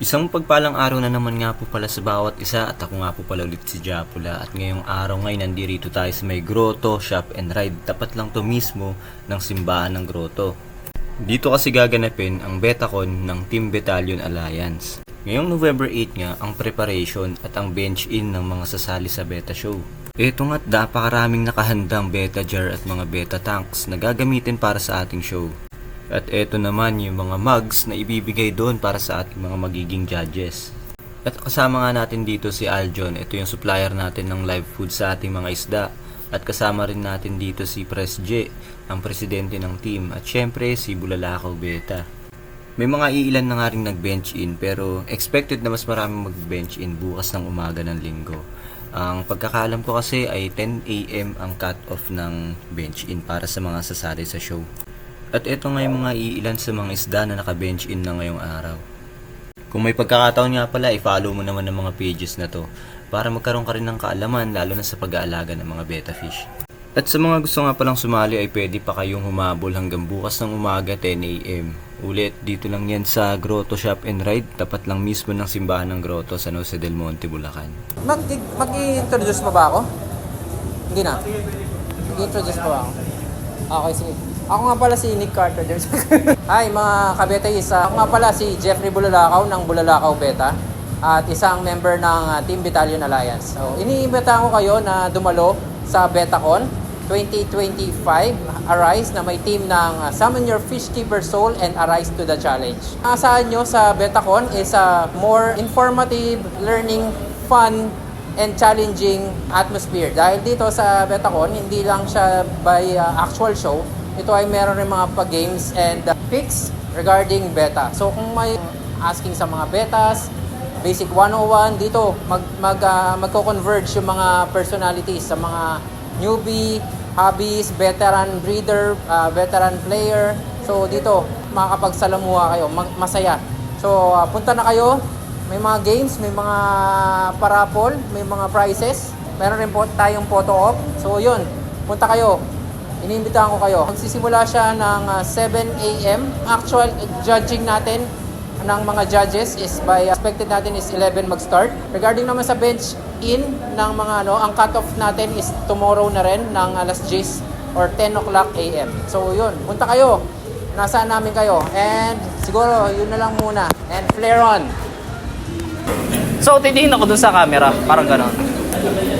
Isang pagpalang araw na naman nga po pala sa bawat isa at ako nga po pala ulit si Japula at ngayong araw ngayon nandito tayo sa may Grotto Shop and Ride, tapat lang to mismo ng simbahan ng Grotto. Dito kasi gaganapin ang Betacon ng Team Battalion Alliance. Ngayong November 8 nga ang preparation at ang bench-in ng mga sasali sa beta show. Ito nga't napakaraming nakahandang beta jar at mga beta tanks na gagamitin para sa ating show. At eto naman yung mga mugs na ibibigay doon para sa ating mga magiging judges. At kasama nga natin dito si Aljon, ito yung supplier natin ng live food sa ating mga isda. At kasama rin natin dito si Pres J, ang presidente ng team. At syempre si Bulalakaw Beta. May mga iilan na nga rin nag-bench in pero expected na mas maraming mag-bench in bukas ng umaga ng linggo. Ang pagkakaalam ko kasi ay 10 AM ang cut-off ng bench in para sa mga sasali sa show. At ito nga yung mga iilan sa mga isda na naka-bench in na ngayong araw. Kung may pagkakataon nga pala, i-follow mo naman ang mga pages na to para magkaroon ka rin ng kaalaman lalo na sa pag-aalaga ng mga betta fish. At sa mga gusto nga palang sumali ay pwede pa kayong humabol hanggang bukas ng umaga 10 AM. Ulit, dito lang yan sa Grotto Shop and Ride, tapat lang mismo ng simbahan ng Grotto sa San Jose del Monte, Bulacan. Mag-i-introduce mo ba ako? Hindi na. Mag-i-introduce mo ba ako? Okay, sige. Ako nga pala si Nick Carter. Hi mga kabetayis. Ako nga pala si Jeffrey Bulalakaw ng Bulalakaw Beta at isang member ng Team Battalion Alliance. So, iniimbitahan ko kayo na dumalo sa Betacon 2025 Arise na may team ng Summon Your Fish Keeper Soul and Arise to the Challenge. Asahan nyo sa Betacon is a more informative, learning, fun, and challenging atmosphere. Dahil dito sa Betacon, hindi lang siya by actual show, ito ay meron rin mga pa-games and picks regarding beta. So kung may asking sa mga betas, Basic 101, dito magko-converge yung mga personalities sa mga newbie, hobbies, veteran breeder, veteran player. So dito, makakapagsalamuha kayo, masaya. So punta na kayo, may mga games, may mga parapol, may mga prizes. Meron rin po tayong photo op. So yun, punta kayo. Iniimbitahan ko kayo. Magsisimula siya ng 7 AM. Actual judging natin ng mga judges is expected natin is 11 mag-start. Regarding naman sa bench in ng mga ang cut-off natin is tomorrow na rin ng alas 10 or 10 o'clock AM. So yun, punta kayo. Nasaan namin kayo. And siguro yun na lang muna. And flare on. So titingin ako dun sa camera, parang gano'n.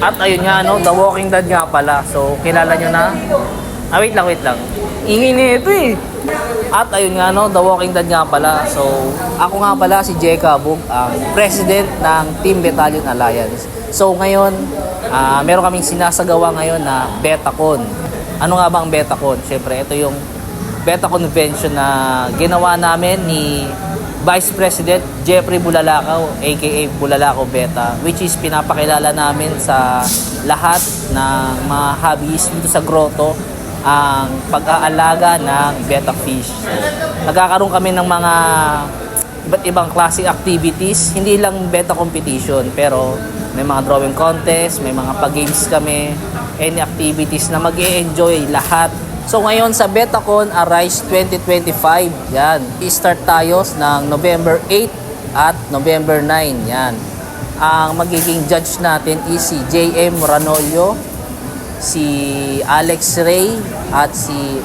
At ayun nga, The Walking Dead nga pala. So kilala nyo na. Wait lang. Ingin nito eh. At ayun nga, The Walking Dead nga pala. So ako nga pala si Jay Cabug, ang president ng Team Battalion Alliance. So ngayon, meron kaming sinasagawa ngayon na Betacon. Ano nga ba ang Betacon? Siyempre, ito yung Beta Convention na ginawa namin ni Vice President Jeffrey Bulalakaw, aka Bulalakaw Beta, which is pinapakilala namin sa lahat ng mga hobbies dito sa Grotto ang pag-aalaga ng betta fish. So, nagkakaroon kami ng mga iba't ibang klaseng activities, hindi lang betta competition, pero may mga drawing contest, may mga pag-games kami, any activities na mag-e-enjoy lahat. So ngayon sa Betacon Arise 2025, yan, i-start tayo ng November 8 at November 9, yan. Ang magiging judge natin is si JM Ranolio, si Alex Ray at si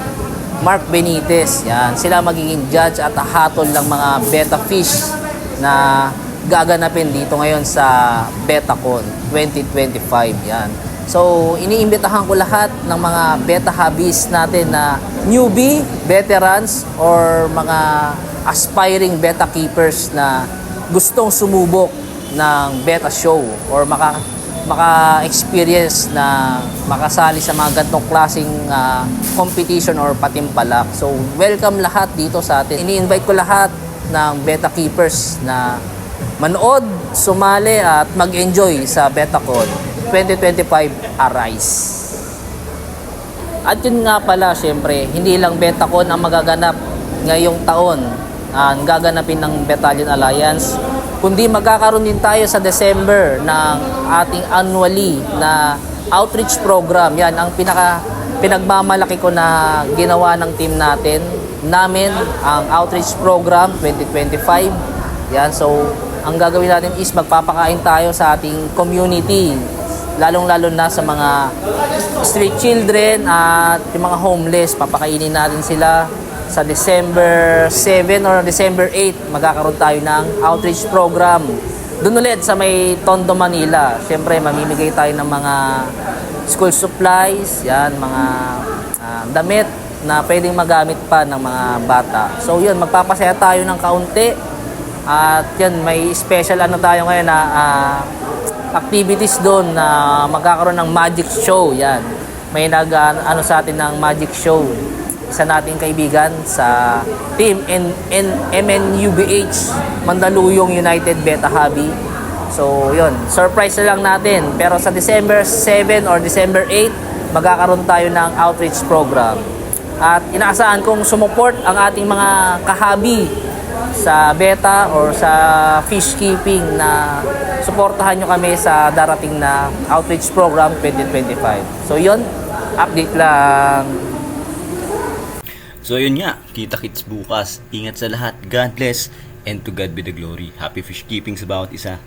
Mark Benitez. Yan, sila magiging judge at hatol ng mga betta fish na gaganapin dito ngayon sa Betacon 2025. Yan. So, iniimbitahan ko lahat ng mga betta hobbies natin na newbie, veterans, or mga aspiring betta keepers na gustong sumubok ng betta show or maka-experience na makasali sa mga ganitong klaseng competition or patimpalak. So, welcome lahat dito sa atin. Ini-invite ko lahat ng betta keepers na manood, sumali at mag-enjoy sa Betacon 2025 Arise. At yun nga pala, syempre, hindi lang Betacon ang magaganap ngayong taon. Ang gaganapin ng Battalion Alliance, kundi magkakaroon din tayo sa December ng ating annually na outreach program. Yan ang pinagmamalaki ko na ginawa ng team namin, ang outreach program 2025. Yan, so ang gagawin natin is magpapakain tayo sa ating community, lalong-lalo na sa mga street children at yung mga homeless. Papakainin natin sila sa December 7 or December 8. Magkakaroon tayo ng outreach program doon ulit sa may Tondo, Manila. Siyempre, mamimigay tayo ng mga school supplies, yan, mga damit na pwedeng magamit pa ng mga bata. So yun, magpapasaya tayo ng kaunti. At yan, may special ano tayo ngayon na activities doon na magkakaroon ng magic show. Yan, may ano sa atin ng magic show. Isa nating kaibigan sa team MNUBH Mandaluyong United Beta Hobby. So yun, surprise na lang natin. Pero sa December 7 or December 8, magkakaroon tayo ng outreach program. At inaasahan kong sumuport ang ating mga kahabi sa beta or sa fish keeping na suportahan nyo kami sa darating na outreach program 2025. So yun, update lang. So yun nga, kita-kits bukas. Ingat sa lahat, God bless, and to God be the glory. Happy fish keeping sa bawat isa.